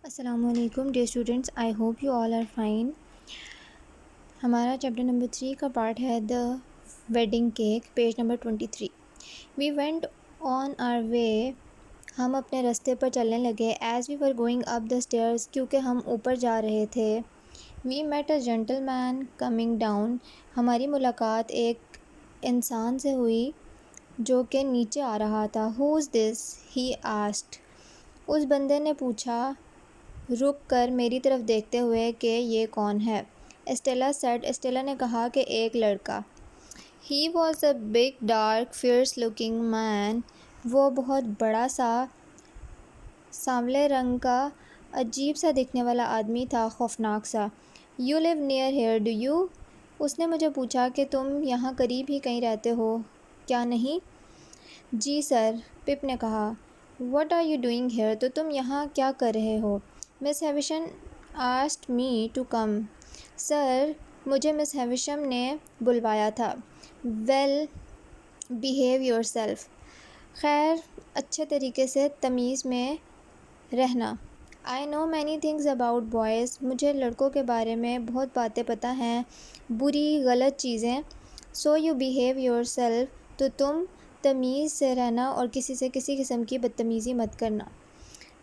السلام علیکم dear students, I hope you all are fine. ہمارا چیپٹر نمبر 3 کا پارٹ ہے the wedding cake, page number 23۔ We went on our way, ہم اپنے راستے پر چلنے لگے۔ As we were going up the stairs, کیونکہ ہم اوپر جا رہے تھے۔ We met a gentleman coming down, ہماری ملاقات ایک انسان سے ہوئی جو کہ نیچے آ رہا تھا۔ ہو از دس؟ ہی آسکڈ، اس بندے نے پوچھا رک کر میری طرف دیکھتے ہوئے کہ یہ کون ہے۔ اسٹیلا سیڈ، اسٹیلا نے کہا کہ ایک لڑکا۔ He was a big dark fierce looking man, وہ بہت بڑا سا سانولے رنگ کا عجیب سا دکھنے والا آدمی تھا، خوفناک سا۔ You live near here do you? اس نے مجھے پوچھا کہ تم یہاں قریب ہی کہیں رہتے ہو کیا نہیں؟ جی سر، پپ نے کہا۔ What are you doing here? تو تم یہاں کیا کر رہے ہو؟ Miss Havisham asked me to come. Sir, مجھے مس ہیویشم نے بلوایا تھا۔ Well, behave yourself. خیر، اچھے طریقے سے تمیز میں رہنا۔ I know many things about boys, مجھے لڑکوں کے بارے میں بہت باتیں پتہ ہیں، بری غلط چیزیں۔ So you behave your self, تو تم تمیز سے رہنا اور کسی سے کسی قسم کی بدتمیزی مت کرنا۔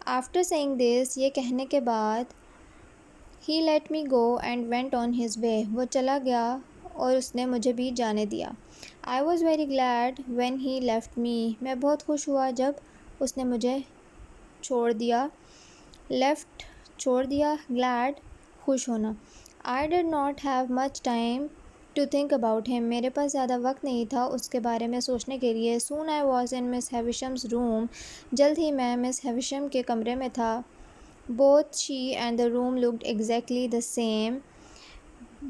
آفٹر سیئنگ دس، یہ کہنے کے بعد، he let me go and went on his way, وہ چلا گیا اور اس نے مجھے بھی جانے دیا۔ I was very glad when he left me, میں بہت خوش ہوا جب اس نے مجھے چھوڑ دیا۔ لیفٹ، چھوڑ دیا، گلیڈ، خوش ہونا۔ I did not have much time to think about him, میرے پاس زیادہ وقت نہیں تھا اس کے بارے میں سوچنے کے لیے۔ سون آئی واز ان مس ہیویشمز روم، جلد ہی میں مس ہیویشم کے کمرے میں تھا۔ Both she and the room looked exactly the same,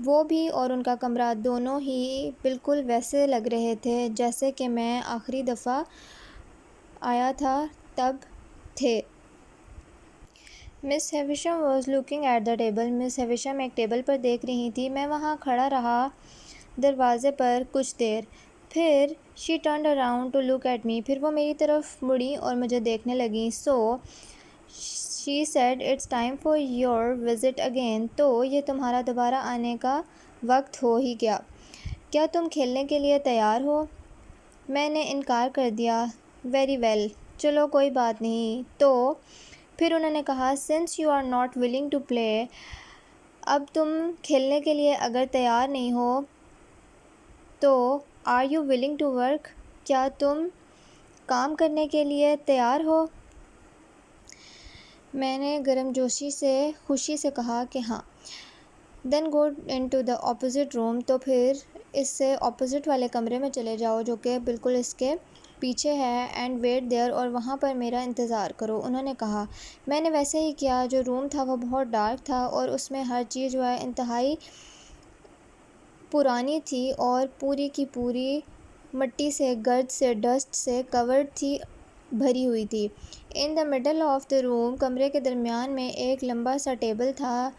وہ بھی اور ان کا کمرہ دونوں ہی بالکل ویسے لگ رہے تھے جیسے کہ میں آخری دفعہ آیا تھا تب تھے۔ Miss Havisham was looking at the table, Miss Havisham ایک ٹیبل پر دیکھ رہی تھی۔ میں وہاں کھڑا رہا دروازے پر کچھ دیر، پھر she turned around to look at me, پھر وہ میری طرف مڑی اور مجھے دیکھنے لگیں۔ So she said it's time for your visit again, تو یہ تمہارا دوبارہ آنے کا وقت ہو ہی گیا، کیا تم کھیلنے کے لیے تیار ہو؟ میں نے انکار کر دیا۔ ویری ویل، چلو کوئی بات نہیں۔ تو پھر انہوں نے کہا since you are not willing to play, اب تم کھیلنے کے لیے اگر تیار نہیں ہو تو are you willing to work, کیا تم کام کرنے کے لیے تیار ہو؟ میں نے گرم جوشی سے خوشی سے کہا کہ ہاں۔ دین گو انٹو دا اپوزٹ روم، تو پھر اس سے اپوزٹ والے کمرے میں چلے جاؤ جو کہ بالکل اس کے پیچھے ہے، اینڈ ویٹ دیئر، اور وہاں پر میرا انتظار کرو، انہوں نے کہا۔ میں نے ویسے ہی کیا۔ جو روم تھا وہ بہت ڈارک تھا اور اس میں ہر چیز جو ہے انتہائی پرانی تھی اور پوری کی پوری مٹی سے، گرد سے، ڈسٹ سے کورڈ تھی، بھری ہوئی تھی۔ ان دا مڈل آف دا روم، کمرے کے درمیان میں ایک لمبا سا ٹیبل تھا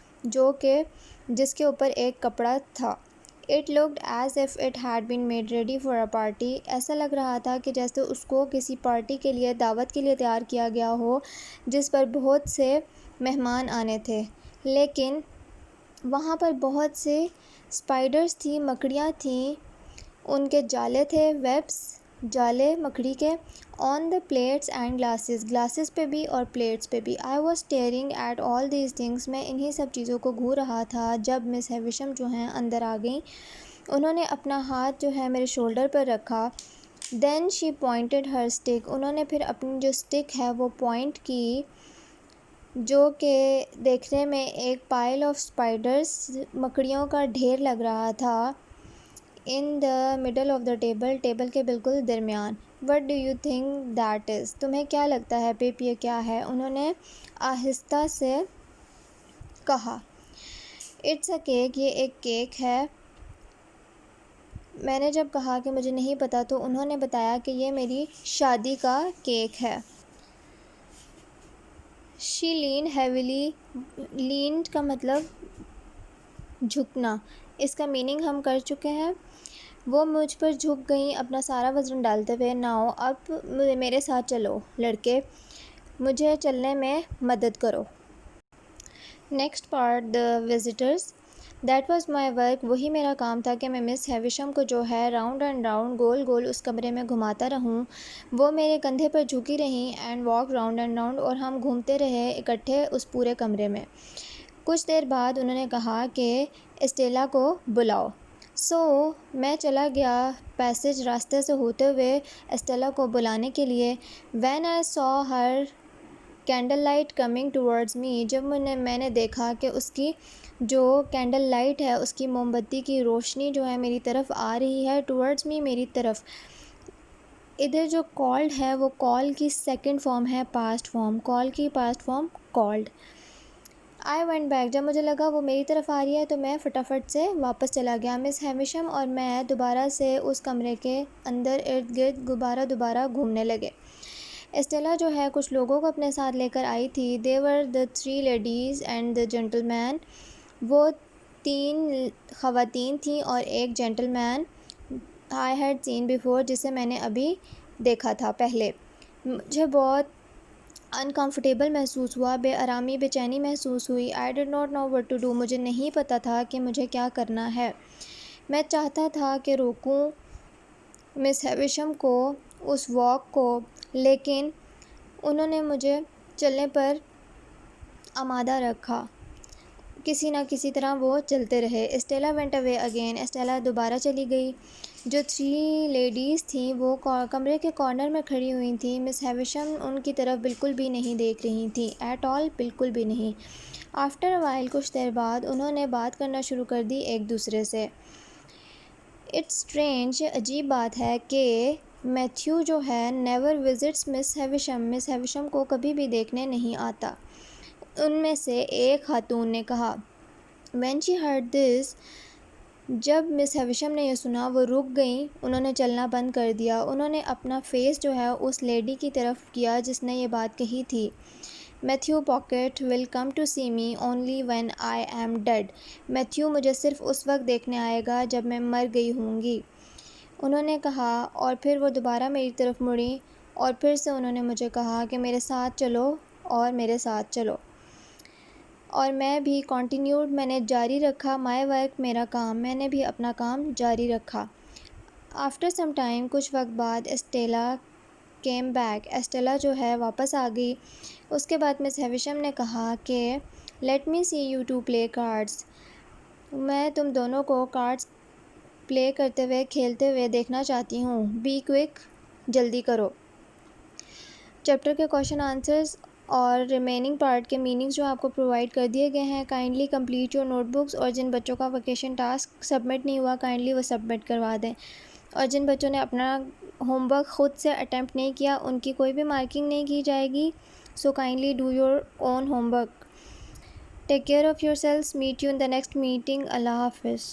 جس کے اوپر ایک کپڑا تھا۔ It looked as if it had been made ready for a party, ایسا لگ رہا تھا کہ جیسے اس کو کسی پارٹی کے لیے، دعوت کے لیے تیار کیا گیا ہو جس پر بہت سے مہمان آنے تھے۔ لیکن وہاں پر بہت سے اسپائڈرز تھیں، مکڑیاں تھیں، ان کے جالے تھے، ویبس، جالے مکڑی کے۔ On the plates and glasses, glasses پہ بھی اور پلیٹس پہ بھی۔ I was staring at all these things, میں انہی سب چیزوں کو گھور رہا تھا جب مس ہیویشم جو ہیں اندر آ گئیں۔ انہوں نے اپنا ہاتھ جو ہے میرے شولڈر پر رکھا۔ دین شی پوائنٹڈ ہر اسٹک، انہوں نے پھر اپنی جو اسٹک ہے وہ پوائنٹ کی، جو کہ دیکھنے میں ایک پائل آف اسپائڈرز، مکڑیوں کا ڈھیر لگ رہا تھا۔ In the middle of the table, table کے بالکل درمیان۔ What do you think that is, تمہیں کیا لگتا ہے پپ یہ کیا ہے؟ انہوں نے آہستہ سے کہا۔ اٹس اے کیک، یہ ایک کیک ہے۔ میں نے جب کہا کہ مجھے نہیں پتا تو انہوں نے بتایا کہ یہ میری شادی کا کیک ہے۔ شی لینڈ ہیویلی، لینڈ کا مطلب جھکنا، اس کا میننگ ہم کر چکے ہیں۔ وہ مجھ پر جھک گئیں اپنا سارا وزن ڈالتے ہوئے۔ ناؤ، اب میرے ساتھ چلو لڑکے، مجھے چلنے میں مدد کرو۔ Next part the visitors. That was my work. وہی میرا کام تھا کہ میں مس ہیویشم کو جو ہے راؤنڈ اینڈ راؤنڈ گول گول اس کمرے میں گھماتا رہوں. وہ میرے کندھے پر جھکی رہیں and walk round and round, اور ہم گھومتے رہے اکٹھے اس پورے کمرے میں. کچھ دیر بعد انہوں نے کہا کہ اسٹیلا کو بلاؤ. میں چلا گیا پیسج راستے سے ہوتے ہوئے اسٹیلا کو بلانے کے لیے. وین آئی سا ہر کینڈل لائٹ کمنگ ٹورڈز می. جب میں نے دیکھا کہ اس کی جو کینڈل لائٹ ہے، اس کی موم بتی کی روشنی جو ہے میری طرف آ رہی ہے، ٹورڈز می، میری طرف. ادھر جو کالڈ ہے وہ کال کی سیکنڈ فارم ہے پاسٹ فارم. کال کی past form called. I went back. جب مجھے لگا وہ میری طرف آ رہی ہے تو میں فٹافٹ سے واپس چلا گیا. مس ہیویشم اور میں دوبارہ سے اس کمرے کے اندر ارد گرد دوبارہ گھومنے لگے. اسٹیلا جو ہے کچھ لوگوں کو اپنے ساتھ لے کر آئی تھی. They were the 3 ladies and the gentleman. وہ 3 خواتین تھیں اور ایک gentleman. I had seen before, جسے میں نے ابھی دیکھا تھا پہلے. مجھے بہت انکمفرٹیبل محسوس ہوا، بے آرامی بے چینی محسوس ہوئی. I did not know what to do. مجھے نہیں پتہ تھا کہ مجھے کیا کرنا ہے. میں چاہتا تھا کہ روکوں مس ہیویشم کو اس واک کو، لیکن انہوں نے مجھے چلنے پر آمادہ رکھا. کسی نہ کسی طرح وہ چلتے رہے. Stella went away again. Stella دوبارہ چلی گئی. جو 3 لیڈیز تھیں وہ کمرے کے کارنر میں کھڑی ہوئی تھیں. مس ہیویشم ان کی طرف بالکل بھی نہیں دیکھ رہی تھیں، ایٹ آل، بالکل بھی نہیں. آفٹر اے وائل، کچھ دیر بعد انہوں نے بات کرنا شروع کر دی ایک دوسرے سے. اٹس اسٹرینج، عجیب بات ہے کہ میتھیو جو ہے نیور وزٹس مس ہیویشم. مس ہیویشم کو کبھی بھی دیکھنے نہیں آتا، ان میں سے ایک خاتون نے کہا. وین شی ہرڈ دس، جب مس ہیویشم نے یہ سنا وہ رک گئیں. انہوں نے چلنا بند کر دیا. انہوں نے اپنا فیس جو ہے اس لیڈی کی طرف کیا جس نے یہ بات کہی تھی. Matthew pocket will come to see me only when I am dead. Matthew مجھے صرف اس وقت دیکھنے آئے گا جب میں مر گئی ہوں گی، انہوں نے کہا. اور پھر وہ دوبارہ میری طرف مڑیں اور پھر سے انہوں نے مجھے کہا کہ میرے ساتھ چلو اور میرے ساتھ چلو. اور میں بھی کنٹینیوڈ. میں نے جاری رکھا مائی ورک، میرا کام. میں نے بھی اپنا کام جاری رکھا. آفٹر سم ٹائم، کچھ وقت بعد، اسٹیلا کیم بیک. اسٹیلا جو ہے واپس آ گئی. اس کے بعد مس ہیویشم نے کہا کہ let me see you two play cards. میں تم دونوں کو کارڈز پلے کرتے ہوئے، کھیلتے ہوئے دیکھنا چاہتی ہوں. بی کوئک، جلدی کرو. چیپٹر کے کوشچن آنسرز اور ریمیننگ پارٹ کے میننگز جو آپ کو پرووائڈ کر دیے گئے ہیں. Kindly complete your notebooks. اور جن بچوں کا ویکیشن ٹاسک سبمٹ نہیں ہوا کائنڈلی وہ سبمٹ کروا دیں. اور جن بچوں نے اپنا ہوم ورک خود سے اٹیمپٹ نہیں کیا ان کی کوئی بھی مارکنگ نہیں کی جائے گی. So kindly do your own homework. Take care of yourselves. Meet you in the next meeting. اللہ حافظ.